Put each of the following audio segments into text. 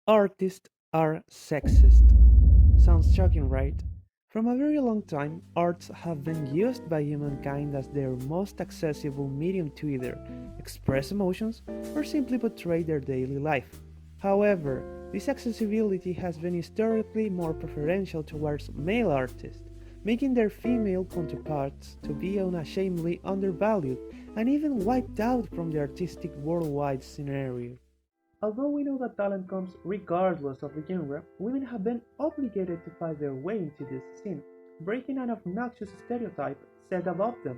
Artists are sexist. Sounds shocking, right? From a very long time, arts have been used by humankind as their most accessible medium to either express emotions or simply portray their daily life. However, this accessibility has been historically more preferential towards male artists, making their female counterparts to be unashamedly undervalued and even wiped out from the artistic worldwide scenario. Although we know that talent comes regardless of the genre, women have been obligated to fight their way into this scene, breaking an obnoxious stereotype set above them.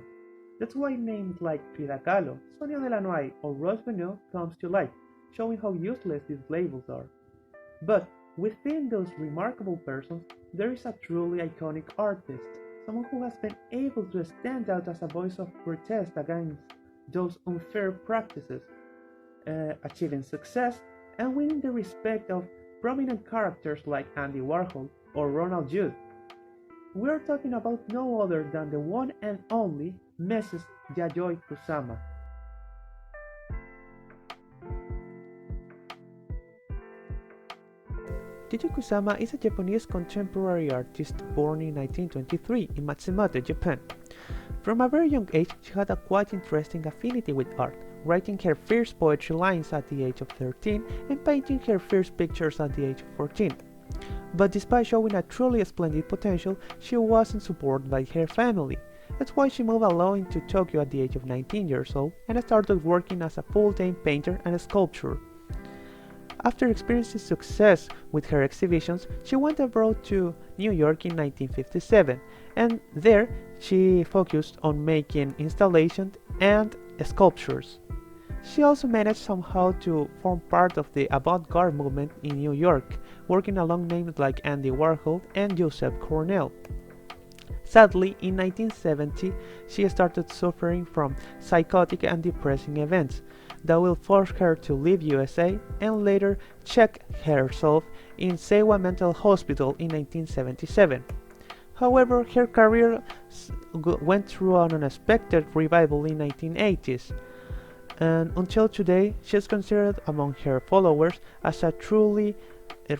That's why names like Frida Kahlo, Sonia Delanoy, or Rose Benoit comes to light, showing how useless these labels are. But within those remarkable persons, there is a truly iconic artist, someone who has been able to stand out as a voice of protest against those unfair practices, achieving success and winning the respect of prominent characters like Andy Warhol or Ronald Judd. We are talking about no other than the one and only Mrs. Yayoi Kusama. Yayoi Kusama is a Japanese contemporary artist born in 1923 in Matsumoto, Japan. From a very young age, she had a quite interesting affinity with art, writing her first poetry lines at the age of 13 and painting her first pictures at the age of 14. But despite showing a truly splendid potential, she wasn't supported by her family. That's why she moved alone to Tokyo at the age of 19 years old and started working as a full-time painter and sculptor. After experiencing success with her exhibitions, she went abroad to New York in 1957, and there she focused on making installations and sculptures. She also managed somehow to form part of the avant-garde movement in New York, working along names like Andy Warhol and Joseph Cornell. Sadly, in 1970, she started suffering from psychotic and depressing events that will force her to leave USA and later check herself in Seiwa Mental Hospital in 1977. However, her career went through an unexpected revival in 1980s, and until today, she is considered among her followers as a truly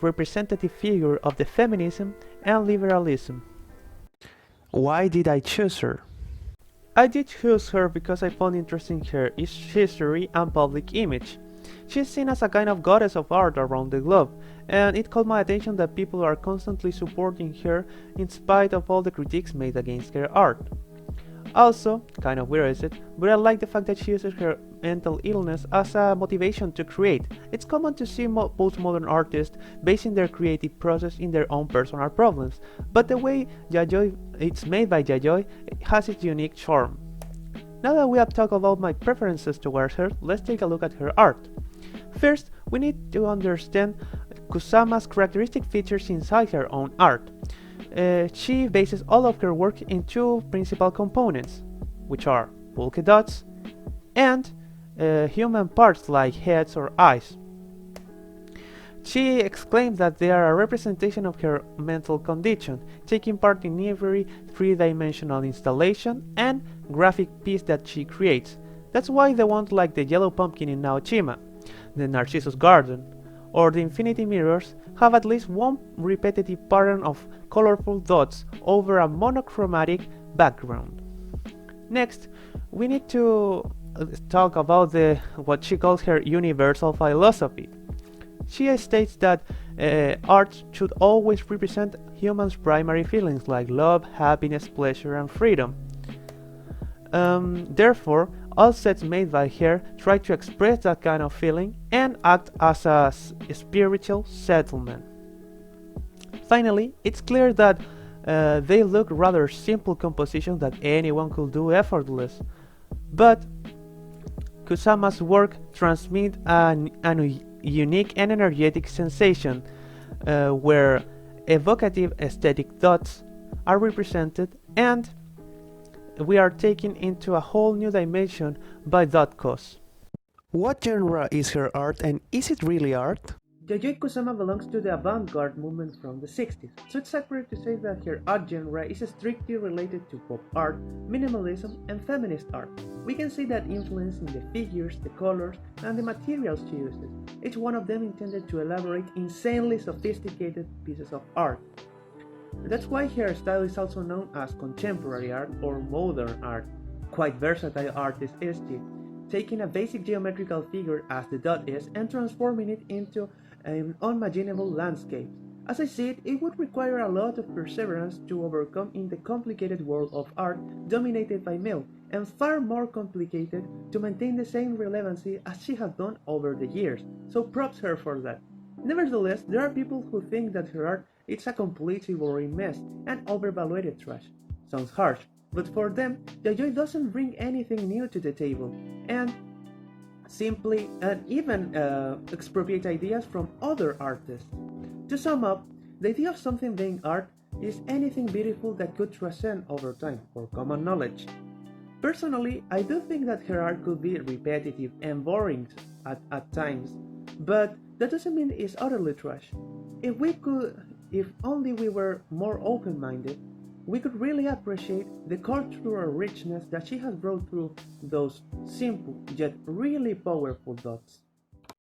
representative figure of the feminism and liberalism. Why did I choose her? I did choose her because I found interesting her history and public image. She is seen as a kind of goddess of art around the globe, and it caught my attention that people are constantly supporting her in spite of all the critiques made against her art. Also, kind of weird is it, but I like the fact that she uses her mental illness as a motivation to create. It's common to see postmodern artists basing their creative process in their own personal problems, but the way Yayoi it's made by Yayoi has its unique charm. Now that we have talked about my preferences towards her, let's take a look at her art. First, we need to understand Kusama's characteristic features inside her own art. She bases all of her work in two principal components, which are polka dots and human parts like heads or eyes. She exclaims that they are a representation of her mental condition, taking part in every three-dimensional installation and graphic piece that she creates. That's why the ones like the yellow pumpkin in Naoshima, the Narcissus Garden, or the infinity mirrors have at least one repetitive pattern of colorful dots over a monochromatic background. Next, we need to talk about what she calls her universal philosophy. She states that art should always represent humans' primary feelings like love, happiness, pleasure, and freedom. Therefore, all sets made by her try to express that kind of feeling and act as a spiritual settlement. Finally, it's clear that they look rather simple compositions that anyone could do effortless, but Kusama's work transmits a unique and energetic sensation where evocative aesthetic dots are represented and we are taken into a whole new dimension by that cause. What genre is her art and is it really art? Yayoi Kusama belongs to the avant-garde movement from the 60s, so it's accurate to say that her art genre is strictly related to pop art, minimalism, and feminist art. We can see that influence in the figures, the colors, and the materials she uses, each one of them intended to elaborate insanely sophisticated pieces of art. That's why her style is also known as contemporary art or modern art. Quite versatile artist is she, taking a basic geometrical figure as the dot is and transforming it into an unimaginable landscape. As I see it, it would require a lot of perseverance to overcome in the complicated world of art dominated by male, and far more complicated to maintain the same relevancy as she has done over the years, so props her for that. Nevertheless, there are people who think that her art is a completely boring mess and overvalued trash. Sounds harsh, but for them, Yayoi doesn't bring anything new to the table, and simply and even expropriate ideas from other artists. To sum up, the idea of something being art is anything beautiful that could transcend over time or common knowledge. Personally, I do think that her art could be repetitive and boring at times, but that doesn't mean it's utterly trash. If only we were more open-minded, we could really appreciate the cultural richness that she has brought through those simple yet really powerful dots.